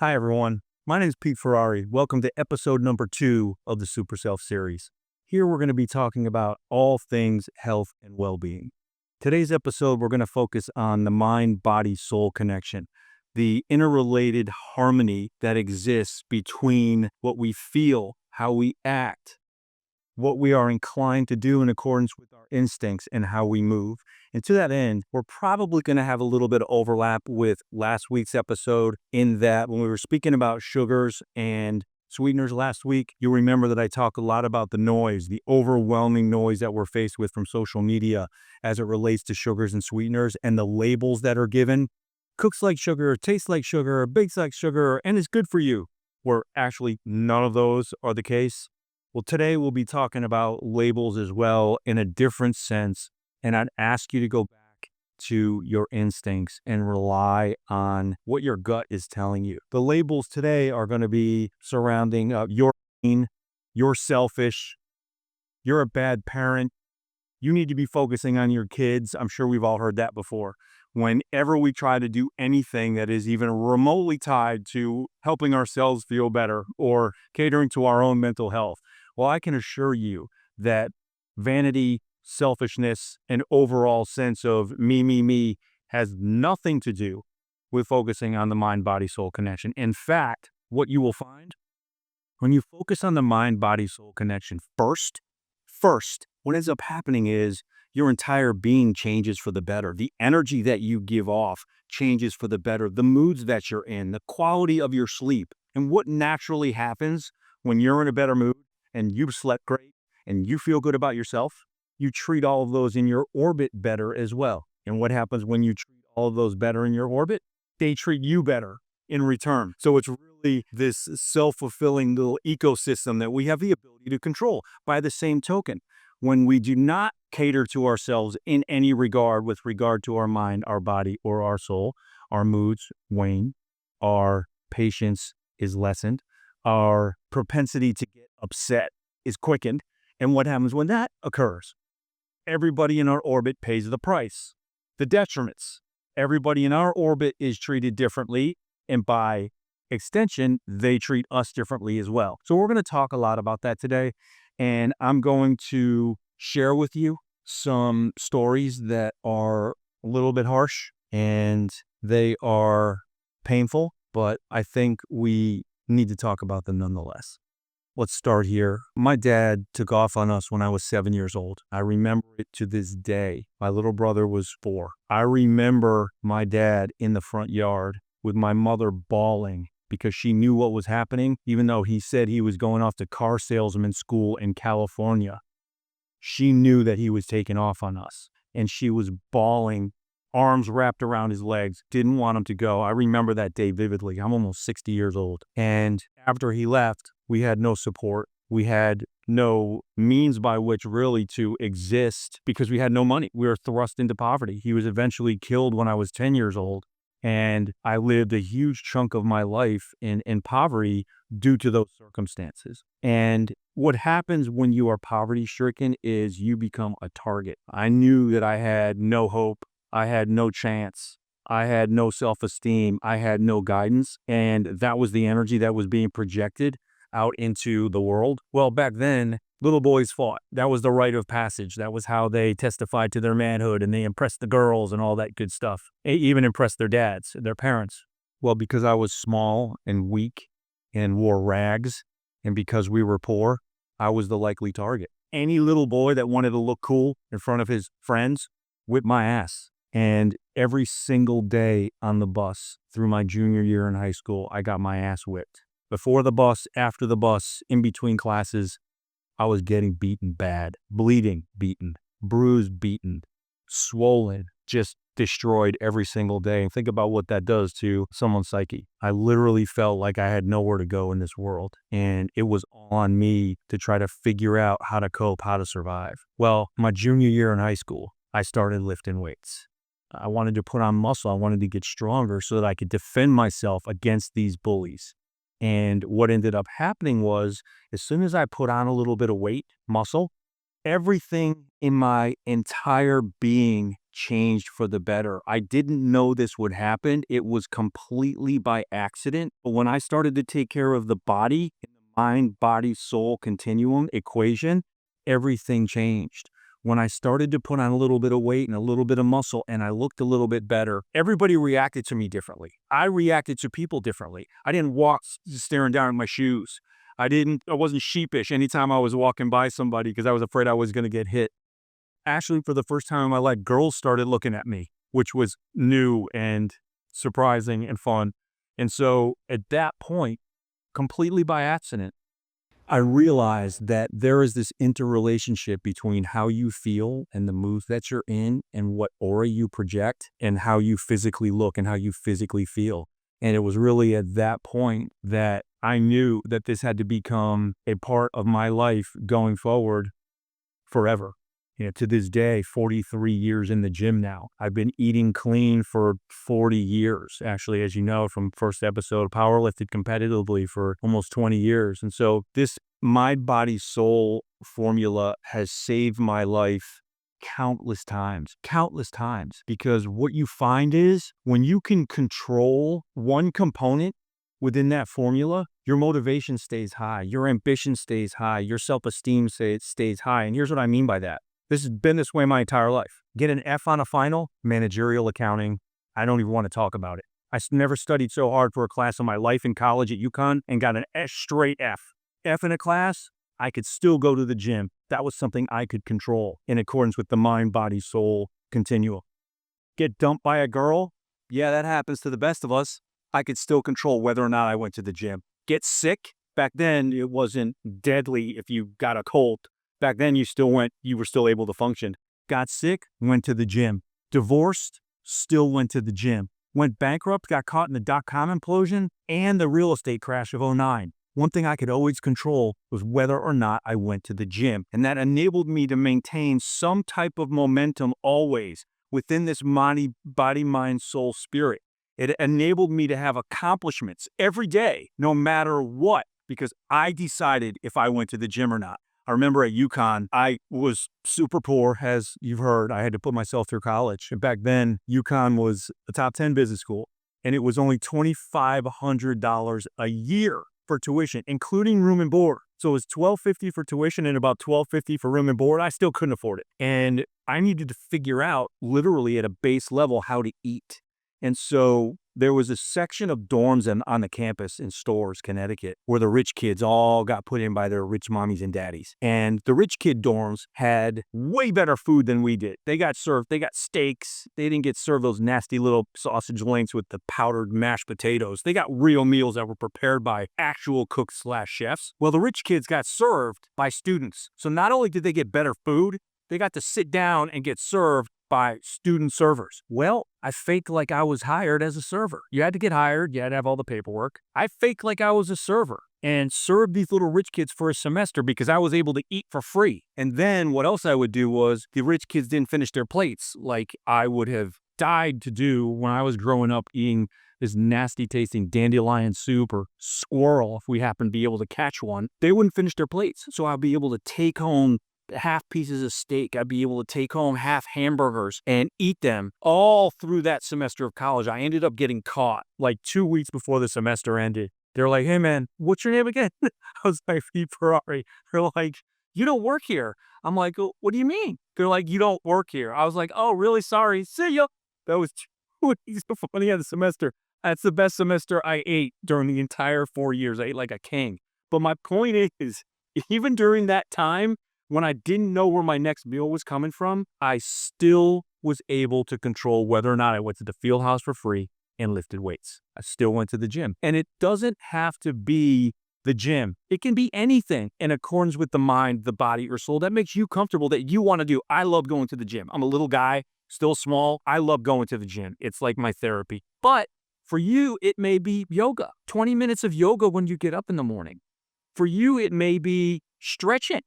Hi, everyone. My name is Pete Ferrari. Welcome to episode number 2 of the SuperSelf series. Here we're going to be talking about all things health and well-being. Today's episode, we're going to focus on the mind-body-soul connection, the interrelated harmony that exists between what we feel, how we act, what we are inclined to do in accordance with our instincts, and how we move. And to that end, we're probably going to have a little bit of overlap with last week's episode in that when we were speaking about sugars and sweeteners last week, you'll remember that I talk a lot about the noise, the overwhelming noise that we're faced with from social media as it relates to sugars and sweeteners and the labels that are given. Cooks like sugar, tastes like sugar, bakes like sugar, and is good for you, where actually none of those are the case. Well, today we'll be talking about labels as well in a different sense, and I'd ask you to go back to your instincts and rely on what your gut is telling you. The labels today are going to be surrounding you're mean, you're selfish, you're a bad parent, you need to be focusing on your kids. I'm sure we've all heard that before. Whenever we try to do anything that is even remotely tied to helping ourselves feel better or catering to our own mental health, well, I can assure you that vanity, selfishness, and overall sense of me has nothing to do with focusing on the mind-body-soul connection. In fact, what you will find when you focus on the mind-body-soul connection first, what ends up happening is your entire being changes for the better. The energy that you give off changes for the better. The moods that you're in, the quality of your sleep. And what naturally happens when you're in a better mood and you've slept great and you feel good about yourself, you treat all of those in your orbit better as well. And what happens when you treat all of those better in your orbit? They treat you better in return. So it's really this self-fulfilling little ecosystem that we have the ability to control. By the same token, when we do not cater to ourselves in any regard with regard to our mind, our body, or our soul, our moods wane, our patience is lessened, our propensity to get upset is quickened. And what happens when that occurs? Everybody in our orbit pays the price. The detriments. Everybody in our orbit is treated differently, and by extension, they treat us differently as well. So we're going to talk a lot about that today, and I'm going to share with you some stories that are a little bit harsh, and they are painful, but I think we need to talk about them nonetheless. Let's start here. My dad took off on us when I was 7 years old. I remember it to this day. My little brother was 4. I remember my dad in the front yard with my mother bawling because she knew what was happening, even though he said he was going off to car salesman school in California. She knew that he was taking off on us, and she was bawling, arms wrapped around his legs, didn't want him to go. I remember that day vividly. I'm almost 60 years old. And after he left, we had no support. We had no means by which really to exist because we had no money. We were thrust into poverty. He was eventually killed when I was 10 years old. And I lived a huge chunk of my life in poverty due to those circumstances. And what happens when you are poverty stricken is you become a target. I knew that I had no hope. I had no chance. I had no self-esteem. I had no guidance. And that was the energy that was being projected out into the world. Well, back then, little boys fought. That was the rite of passage. That was how they testified to their manhood, and they impressed the girls and all that good stuff. They even impressed their dads, their parents. Well, because I was small and weak and wore rags, and because we were poor, I was the likely target. Any little boy that wanted to look cool in front of his friends whipped my ass. And every single day on the bus through my junior year in high school, I got my ass whipped. Before the bus, after the bus, in between classes, I was getting beaten bad, bleeding beaten, bruised beaten, swollen, just destroyed every single day. And think about what that does to someone's psyche. I literally felt like I had nowhere to go in this world. And it was on me to try to figure out how to cope, how to survive. Well, my junior year in high school, I started lifting weights. I wanted to put on muscle. I wanted to get stronger so that I could defend myself against these bullies. And what ended up happening was, as soon as I put on a little bit of weight, muscle, everything in my entire being changed for the better. I didn't know this would happen. It was completely by accident. But when I started to take care of the body, in the mind, body, soul continuum equation, everything changed. When I started to put on a little bit of weight and a little bit of muscle and I looked a little bit better, everybody reacted to me differently. I reacted to people differently. I didn't walk staring down at my shoes. I wasn't sheepish anytime I was walking by somebody because I was afraid I was going to get hit. Actually, for the first time in my life, girls started looking at me, which was new and surprising and fun. And so at that point, completely by accident, I realized that there is this interrelationship between how you feel and the mood that you're in and what aura you project and how you physically look and how you physically feel. And it was really at that point that I knew that this had to become a part of my life going forward forever. To this day, 43 years in the gym now. I've been eating clean for 40 years. Actually, as you know, from first episode, powerlifted competitively for almost 20 years. And so this mind, body, soul formula has saved my life countless times, because what you find is when you can control one component within that formula, your motivation stays high, your ambition stays high, your self-esteem stays high. And here's what I mean by that. This has been this way my entire life. Get an F on a final, managerial accounting. I don't even want to talk about it. I never studied so hard for a class in my life in college at UConn and got an straight F. F in a class, I could still go to the gym. That was something I could control in accordance with the mind, body, soul continuum. Get dumped by a girl? Yeah, that happens to the best of us. I could still control whether or not I went to the gym. Get sick? Back then, it wasn't deadly if you got a cold. Back then, you were still able to function. Got sick, went to the gym. Divorced, still went to the gym. Went bankrupt, got caught in the dot-com implosion and the real estate crash of '09. One thing I could always control was whether or not I went to the gym. And that enabled me to maintain some type of momentum always within this body, mind, soul, spirit. It enabled me to have accomplishments every day, no matter what, because I decided if I went to the gym or not. I remember at UConn, I was super poor, as you've heard. I had to put myself through college. And back then, UConn was a top 10 business school, and it was only $2,500 a year for tuition, including room and board. So it was $1,250 for tuition and about $1,250 for room and board. I still couldn't afford it. And I needed to figure out, literally at a base level, how to eat. And so there was a section of dorms on the campus in Storrs, Connecticut, where the rich kids all got put in by their rich mommies and daddies. And the rich kid dorms had way better food than we did. They got steaks. They didn't get served those nasty little sausage links with the powdered mashed potatoes. They got real meals that were prepared by actual cooks/chefs. Well, the rich kids got served by students. So not only did they get better food, they got to sit down and get served by student servers. Well, I faked like I was hired as a server. You had to get hired. You had to have all the paperwork. I faked like I was a server and served these little rich kids for a semester because I was able to eat for free. And then what else I would do was the rich kids didn't finish their plates like I would have died to do when I was growing up eating this nasty tasting dandelion soup or squirrel, if we happen to be able to catch one. They wouldn't finish their plates. So I'd be able to take home half pieces of steak. I'd be able to take home half hamburgers and eat them all through that semester of college. I ended up getting caught like 2 weeks before the semester ended. They're like, "Hey man, what's your name again?" I was like, Ferrari. They're like, "You don't work here." I'm like, "Oh, what do you mean?" They're like, "You don't work here." I was like, "Oh, really? Sorry. See ya." That was 2 weeks before the end of the semester. That's the best semester I ate during the entire 4 years. I ate like a king. But my point is, even during that time, when I didn't know where my next meal was coming from, I still was able to control whether or not I went to the field house for free and lifted weights. I still went to the gym. And it doesn't have to be the gym. It can be anything in accordance with the mind, the body, or soul that makes you comfortable that you want to do. I love going to the gym. I'm a little guy, still small. I love going to the gym. It's like my therapy. But for you, it may be yoga. 20 minutes of yoga when you get up in the morning. For you, it may be stretching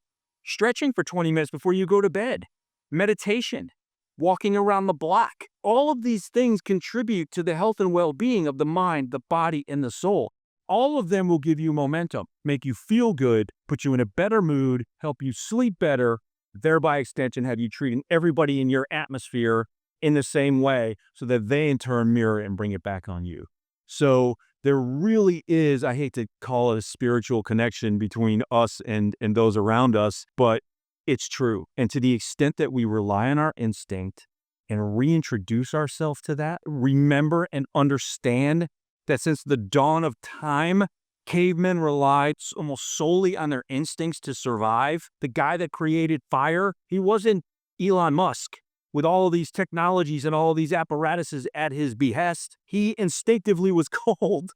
for 20 minutes before you go to bed, meditation, walking around the block. All of these things contribute to the health and well-being of the mind, the body, and the soul. All of them will give you momentum, make you feel good, put you in a better mood, help you sleep better, thereby extension have you treating everybody in your atmosphere in the same way so that they in turn mirror and bring it back on you. So there really is, I hate to call it a spiritual connection between us and those around us, but it's true. And to the extent that we rely on our instinct and reintroduce ourselves to that, remember and understand that since the dawn of time, cavemen relied almost solely on their instincts to survive. The guy that created fire, he wasn't Elon Musk with all of these technologies and all of these apparatuses at his behest. He instinctively was cold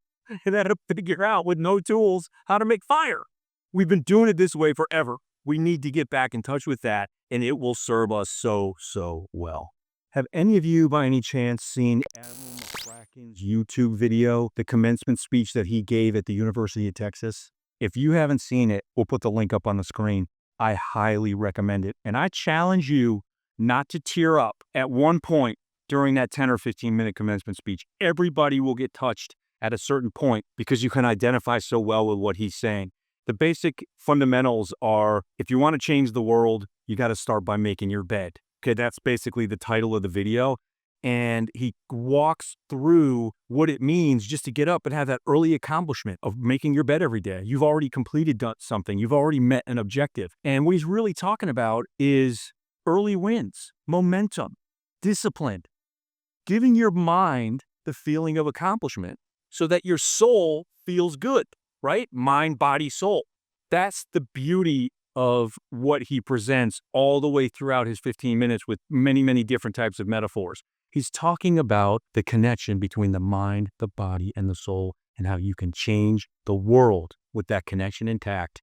and had to figure out with no tools how to make fire. We've been doing it this way forever. We need to get back in touch with that, and it will serve us so well. Have any of you, by any chance, seen Admiral McRaven's YouTube video, the commencement speech that he gave at the University of Texas? If you haven't seen it, we'll put the link up on the screen. I highly recommend it. And I challenge you not to tear up at one point during that 10 or 15-minute commencement speech. Everybody will get touched at a certain point because you can identify so well with what he's saying. The basic fundamentals are, if you want to change the world, you got to start by making your bed. Okay, that's basically the title of the video. And he walks through what it means just to get up and have that early accomplishment of making your bed every day. You've already completed something. You've already met an objective. And what he's really talking about is early wins, momentum, discipline, giving your mind the feeling of accomplishment so that your soul feels good, right? Mind, body, soul. That's the beauty of what he presents all the way throughout his 15 minutes with many different types of metaphors. He's talking about the connection between the mind, the body, and the soul, and how you can change the world with that connection intact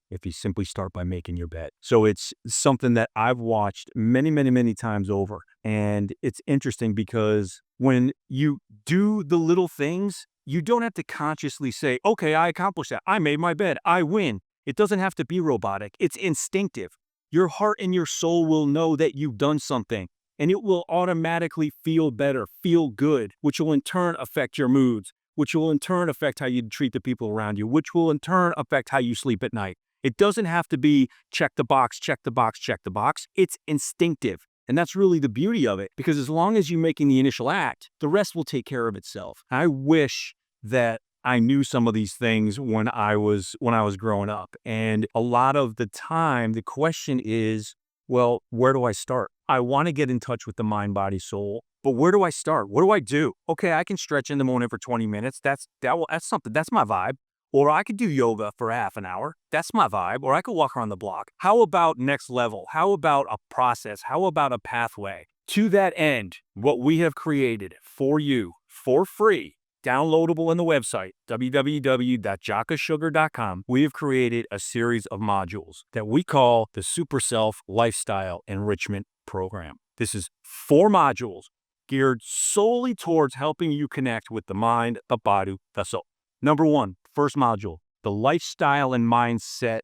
if you simply start by making your bed. So it's something that I've watched many times over. And it's interesting because when you do the little things, you don't have to consciously say, okay, I accomplished that. I made my bed. I win. It doesn't have to be robotic. It's instinctive. Your heart and your soul will know that you've done something, and it will automatically feel better, feel good, which will in turn affect your moods, which will in turn affect how you treat the people around you, which will in turn affect how you sleep at night. It doesn't have to be check the box, check the box, check the box. It's instinctive. And that's really the beauty of it, because as long as you're making the initial act, the rest will take care of itself. I wish that I knew some of these things when I was growing up. And a lot of the time, the question is, well, where do I start? I want to get in touch with the mind, body, soul, but where do I start? What do I do? Okay, I can stretch in the morning for 20 minutes. That's something. That's my vibe. Or I could do yoga for half an hour. That's my vibe. Or I could walk around the block. How about next level? How about a process? How about a pathway? To that end, what we have created for you for free, downloadable in the website, www.jacasugar.com, we have created a series of modules that we call the SuperSelf Lifestyle Enrichment Program. This is 4 modules geared solely towards helping you connect with the mind, the body, the soul. Number 1, first module, the Lifestyle and Mindset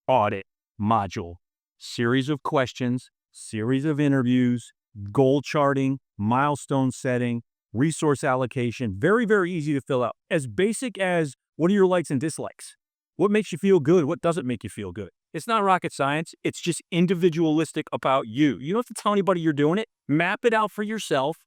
Audit module. Series of questions, series of interviews, goal charting, milestone setting, resource allocation, very easy to fill out. As basic as, what are your likes and dislikes? What makes you feel good? What doesn't make you feel good? It's not rocket science. It's just individualistic about you. You don't have to tell anybody you're doing it. Map it out for yourself.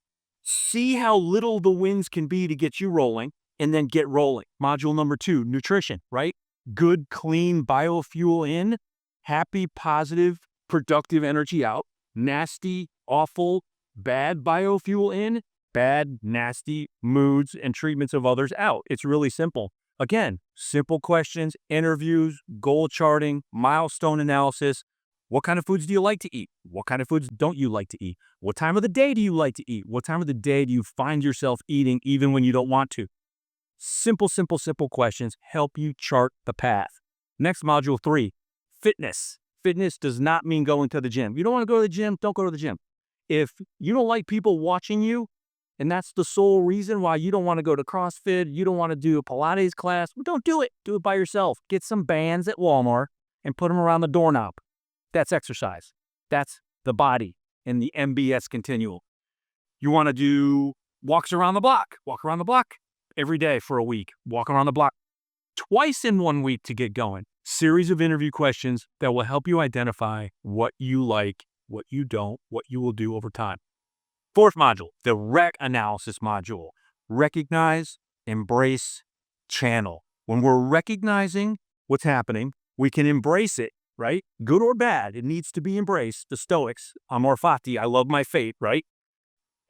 See how little the wins can be to get you rolling, and then get rolling. Module number 2, nutrition, right? Good, clean biofuel in, happy, positive, productive energy out. Nasty, awful, bad biofuel in, bad, nasty moods and treatments of others out. It's really simple. Again, simple questions, interviews, goal charting, milestone analysis. What kind of foods do you like to eat? What kind of foods don't you like to eat? What time of the day do you like to eat? What time of the day do you find yourself eating even when you don't want to? Simple questions help you chart the path. Next, module 3, fitness. Fitness does not mean going to the gym. You don't want to go to the gym, don't go to the gym. If you don't like people watching you, and that's the sole reason why you don't want to go to CrossFit, you don't want to do a Pilates class, well, don't do it. Do it by yourself. Get some bands at Walmart and put them around the doorknob. That's exercise. That's the body in the MBS continual. You want to do walks around the block. Walk around the block every day for a week. Walk around the block twice in 1 week to get going. Series of interview questions that will help you identify what you like, what you don't, what you will do over time. Fourth module, the rec analysis module. Recognize, embrace, channel. When we're recognizing what's happening, we can embrace it, right? Good or bad, it needs to be embraced. The Stoics, amor fati, I love my fate, right?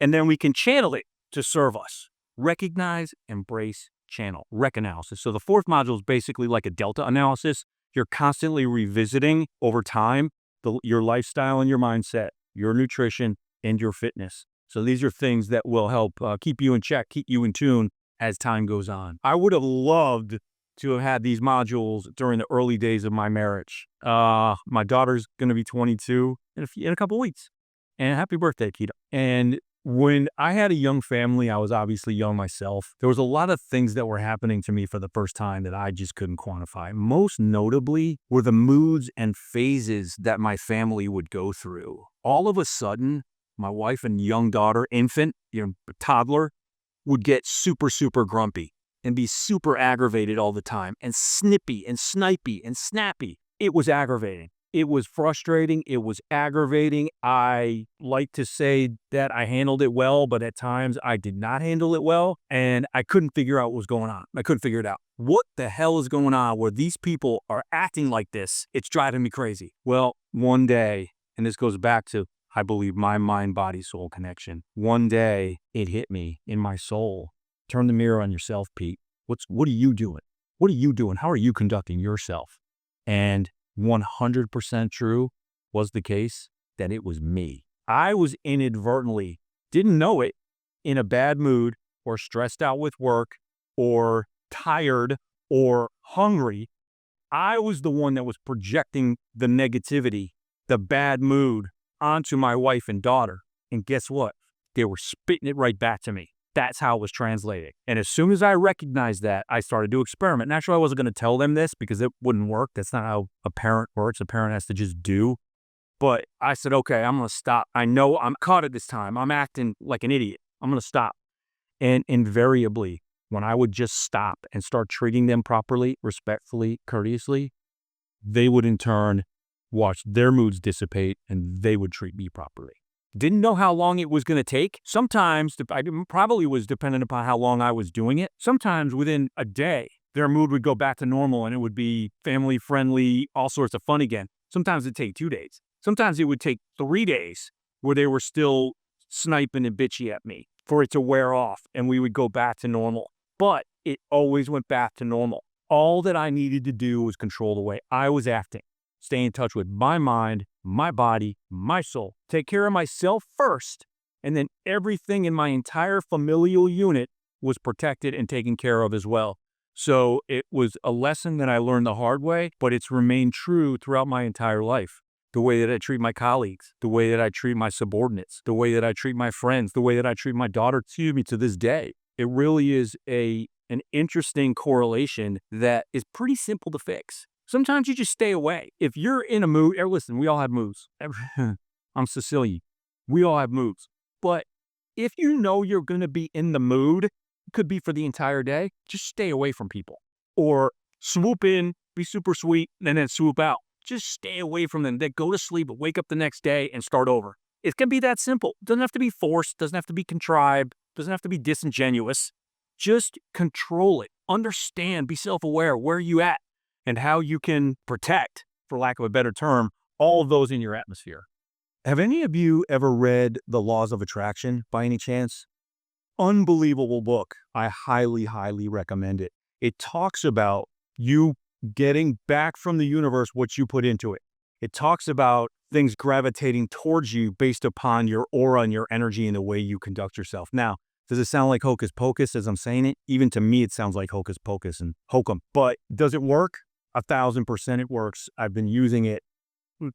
And then we can channel it to serve us. Recognize, embrace, channel. Rec analysis. So the fourth module is basically like a delta analysis. You're constantly revisiting over time your lifestyle and your mindset, your nutrition, and your fitness. So these are things that will help keep you in check, keep you in tune as time goes on. I would have loved to have had these modules during the early days of my marriage. My daughter's going to be 22 in a couple weeks. And happy birthday, Keto. And when I had a young family, I was obviously young myself. There was a lot of things that were happening to me for the first time that I just couldn't quantify. Most notably were the moods and phases that my family would go through. All of a sudden, my wife and young daughter, infant, toddler, would get super, super grumpy and be super aggravated all the time and snippy and snipey and snappy. It was aggravating. It was frustrating. It was aggravating. I like to say that I handled it well, but at times I did not handle it well, and I couldn't figure out what was going on. I couldn't figure it out. What the hell is going on where these people are acting like this? It's driving me crazy. Well, one day, and this goes back to, I believe, my mind-body-soul connection. One day, it hit me in my soul. Turn the mirror on yourself, Pete. What are you doing? What are you doing? How are you conducting yourself? And 100% true was the case that it was me. I was inadvertently, didn't know it, in a bad mood or stressed out with work or tired or hungry. I was the one that was projecting the negativity, the bad mood onto my wife and daughter. And guess what? They were spitting it right back to me. That's how it was translating. And as soon as I recognized that, I started to experiment. Naturally, I wasn't going to tell them this because it wouldn't work. That's not how a parent works. A parent has to just do. But I said, okay, I'm going to stop. I know I'm caught at this time. I'm acting like an idiot. I'm going to stop. And invariably, when I would just stop and start treating them properly, respectfully, courteously, they would in turn watch their moods dissipate and they would treat me properly. Didn't know how long it was going to take. Sometimes, I probably was dependent upon how long I was doing it. Sometimes within a day, their mood would go back to normal and it would be family friendly, all sorts of fun again. Sometimes it'd take 2 days. Sometimes it would take 3 days where they were still sniping and bitchy at me for it to wear off and we would go back to normal. But it always went back to normal. All that I needed to do was control the way I was acting. Stay in touch with my mind, my body, my soul. Take care of myself first, and then everything in my entire familial unit was protected and taken care of as well. So it was a lesson that I learned the hard way, but it's remained true throughout my entire life. The way that I treat my colleagues, the way that I treat my subordinates, the way that I treat my friends, the way that I treat my daughter, to this day. It really is an interesting correlation that is pretty simple to fix. Sometimes you just stay away. If you're in a mood, listen, we all have moods. I'm Sicilian. We all have moods. But if you know you're going to be in the mood, it could be for the entire day, just stay away from people. Or swoop in, be super sweet, and then swoop out. Just stay away from them. Then go to sleep, wake up the next day, and start over. It can be that simple. It doesn't have to be forced. Doesn't have to be contrived. Doesn't have to be disingenuous. Just control it. Understand. Be self-aware. Where are you at? And how you can protect, for lack of a better term, all of those in your atmosphere. Have any of you ever read The Laws of Attraction by any chance? Unbelievable book. I highly, highly recommend it. It talks about you getting back from the universe what you put into it. It talks about things gravitating towards you based upon your aura and your energy and the way you conduct yourself. Now, does it sound like hocus pocus as I'm saying it? Even to me, it sounds like hocus pocus and hokum. But does it work? 1,000% it works. I've been using it.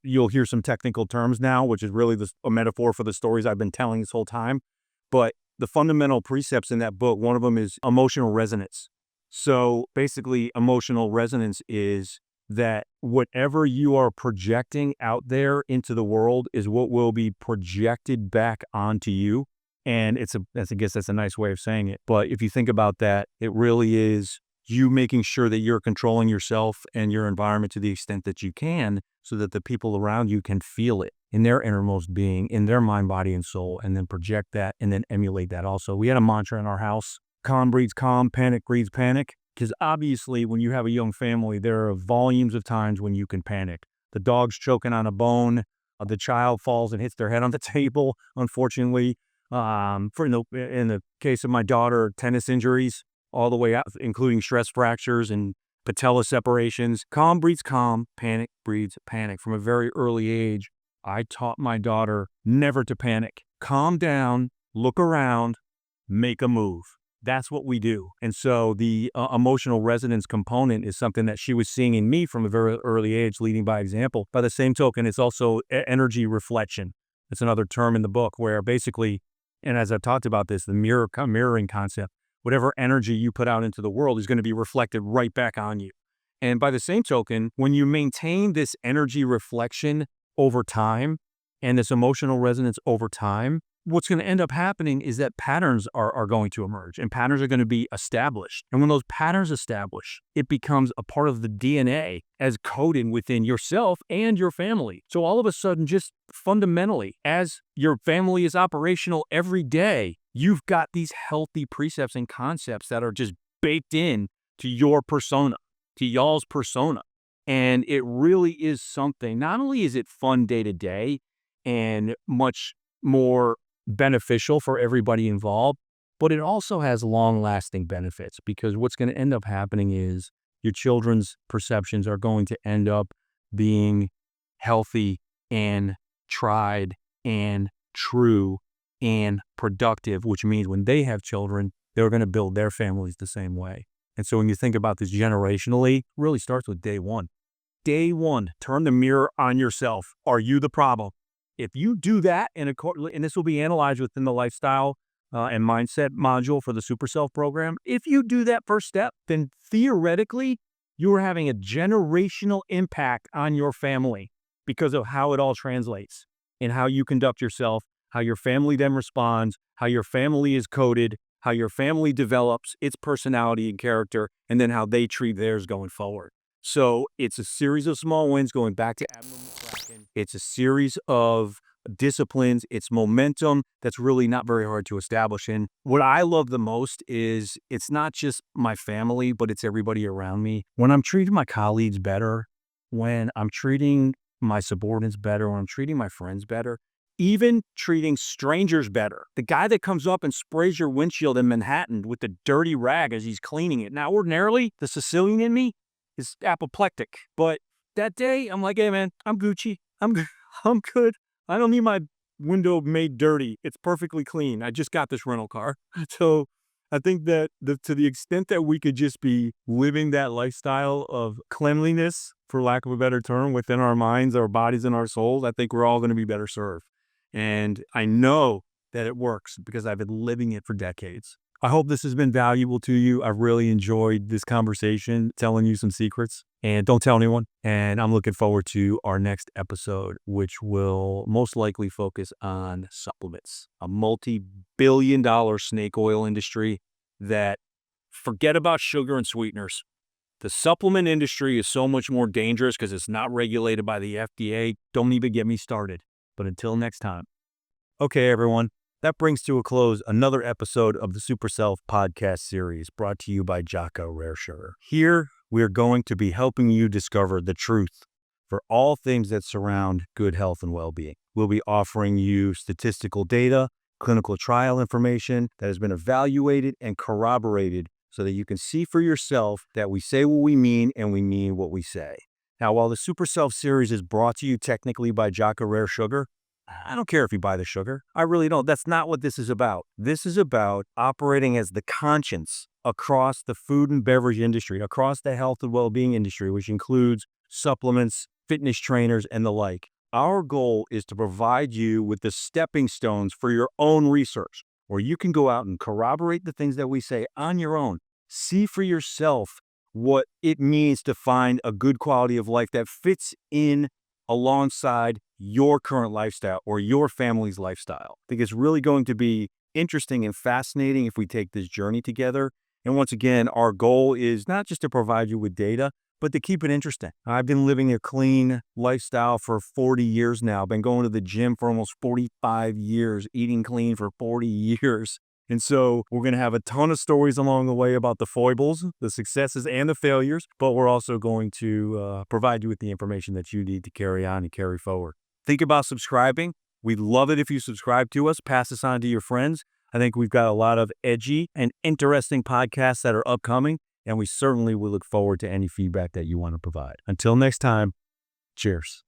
You'll hear some technical terms now, which is really a metaphor for the stories I've been telling this whole time. But the fundamental precepts in that book, one of them is emotional resonance. So basically, emotional resonance is that whatever you are projecting out there into the world is what will be projected back onto you. And I guess that's a nice way of saying it. But if you think about that, it really is you making sure that you're controlling yourself and your environment to the extent that you can so that the people around you can feel it. in their innermost being, in their mind, body, and soul, and then project that and then emulate that also. We had a mantra in our house: calm breeds calm, panic breeds panic. Because obviously, when you have a young family, there are volumes of times when you can panic. The dog's choking on a bone, the child falls and hits their head on the table, unfortunately. In the case of my daughter, tennis injuries, all the way out, including stress fractures and patella separations. Calm breeds calm, panic breeds panic. From a very early age, I taught my daughter never to panic. Calm down, look around, make a move. That's what we do. And so the emotional resonance component is something that she was seeing in me from a very early age, leading by example. By the same token, it's also energy reflection. It's another term in the book where basically, and as I've talked about this, the mirroring concept, whatever energy you put out into the world is going to be reflected right back on you. And by the same token, when you maintain this energy reflection over time and this emotional resonance over time, what's going to end up happening is that patterns are going to emerge and patterns are going to be established. And when those patterns establish, it becomes a part of the DNA as coded within yourself and your family. So all of a sudden, just fundamentally, as your family is operational every day, you've got these healthy precepts and concepts that are just baked in to your persona, to y'all's persona. And it really is something. Not only is it fun day to day and much more beneficial for everybody involved, but it also has long-lasting benefits, because what's going to end up happening is your children's perceptions are going to end up being healthy and tried and true and productive, which means when they have children, they're going to build their families the same way. And so when you think about this generationally, it really starts with day one. Day one, turn the mirror on yourself. Are you the problem? If you do that, and this will be analyzed within the lifestyle and mindset module for the SuperSelf program, if you do that first step, then theoretically, you are having a generational impact on your family because of how it all translates and how you conduct yourself, how your family then responds, how your family is coded, how your family develops its personality and character, and then how they treat theirs going forward. So it's a series of small wins going back to Admiral McRaven. It's a series of disciplines. It's momentum that's really not very hard to establish. And what I love the most is it's not just my family, but it's everybody around me. When I'm treating my colleagues better, when I'm treating my subordinates better, when I'm treating my friends better, even treating strangers better. The guy that comes up and sprays your windshield in Manhattan with the dirty rag as he's cleaning it. Now, ordinarily, the Sicilian in me is apoplectic, but that day I'm like, hey man, I'm Gucci. I'm good. I don't need my window made dirty. It's perfectly clean. I just got this rental car. So I think that to the extent that we could just be living that lifestyle of cleanliness, for lack of a better term, within our minds, our bodies, and our souls, I think we're all going to be better served. And I know that it works because I've been living it for decades. I hope this has been valuable to you. I've really enjoyed this conversation, telling you some secrets. And don't tell anyone. And I'm looking forward to our next episode, which will most likely focus on supplements, a multi-billion-dollar snake oil industry that, forget about sugar and sweeteners. The supplement industry is so much more dangerous because it's not regulated by the FDA. Don't even get me started. But until next time. Okay, everyone. That brings to a close another episode of the SuperSelf podcast series brought to you by Jaca Rare Sugar. Here, we are going to be helping you discover the truth for all things that surround good health and well-being. We'll be offering you statistical data, clinical trial information that has been evaluated and corroborated so that you can see for yourself that we say what we mean and we mean what we say. Now, while the SuperSelf series is brought to you technically by Jaca Rare Sugar, I don't care if you buy the sugar. I really don't. That's not what this is about. This is about operating as the conscience across the food and beverage industry, across the health and well-being industry, which includes supplements, fitness trainers, and the like. Our goal is to provide you with the stepping stones for your own research, where you can go out and corroborate the things that we say on your own. See for yourself what it means to find a good quality of life that fits in alongside your current lifestyle or your family's lifestyle. I think it's really going to be interesting and fascinating if we take this journey together. And once again, our goal is not just to provide you with data, but to keep it interesting. I've been living a clean lifestyle for 40 years now. Been going to the gym for almost 45 years, eating clean for 40 years. And so we're going to have a ton of stories along the way about the foibles, the successes, and the failures, but we're also going to provide you with the information that you need to carry on and carry forward. Think about subscribing. We'd love it if you subscribe to us, pass this on to your friends. I think we've got a lot of edgy and interesting podcasts that are upcoming, and we certainly will look forward to any feedback that you want to provide. Until next time, cheers.